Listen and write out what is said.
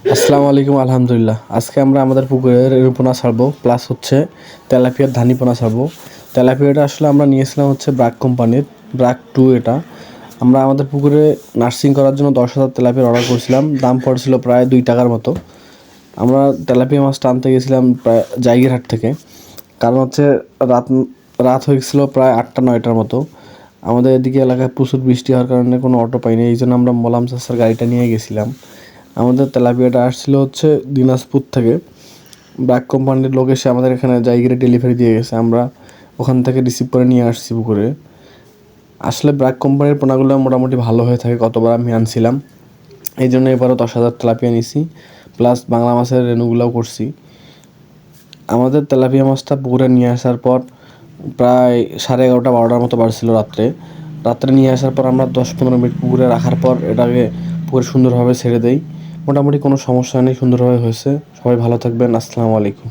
আসসালামু আলাইকুম। আলহামদুলিল্লাহ, আজকে আমরা আমাদের পুকুরের রূপনা ছাড়বো, প্লাস হচ্ছে তেলাপিয়ার ধানিপোনা ছাড়বো। তেলাপিয়াটা আসলে আমরা নিয়েছিলাম হচ্ছে ব্রাক কোম্পানির, ব্রাক টু। এটা আমরা আমাদের পুকুরে নার্সিং করার জন্য 10,000 তেলাপিয়ার অর্ডার করেছিলাম। দাম পড়েছিল প্রায় 2 টাকার মতো। আমরা তেলাপিয়া মাছটা আনতে গেছিলাম প্রায় জাইগিরহাট থেকে। কারণ হচ্ছে রাত রাত হয়ে গেছিলো প্রায় 8টা 9টার মতো। আমাদের এদিকে এলাকায় প্রচুর বৃষ্টি হওয়ার কারণে কোনো অটো পাইনি, এই জন্য আমরা মলাম চাষার গাড়িটা নিয়ে গেছিলাম। আমাদের তেলাপিয়াটা আসছিল হচ্ছে দিনাজপুর থেকে। ব্র্যাক কোম্পানির লোক এসে আমাদের এখানে জায়গায় ডেলিভারি দিয়ে গেছে, আমরা ওখান থেকে রিসিভ করে নিয়ে আসছি পুকুরে। আসলে ব্র্যাক কোম্পানির পোনাগুলো মোটামুটি ভালো হয়ে থাকে, কতবার আমি আনছিলাম। এই জন্য এবারও 10,000 তেলাপিয়া নিছি, প্লাস বাংলা মাছের রেনুগুলোও করছি। আমাদের তেলাপিয়া মাছটা পুকুরে নিয়ে আসার পর প্রায় 11:30 12টার মতো বাজছিল রাত্রে। রাত্রে নিয়ে আসার পর আমরা 10-15 মিনিট পুকুরে রাখার পর এটাকে পুকুরে সুন্দরভাবে ছেড়ে দেই। মোটামুটি কোনো সমস্যা নেই, সুন্দরভাবে হয়েছে। সবাই ভালো থাকবেন। আসসালামু আলাইকুম।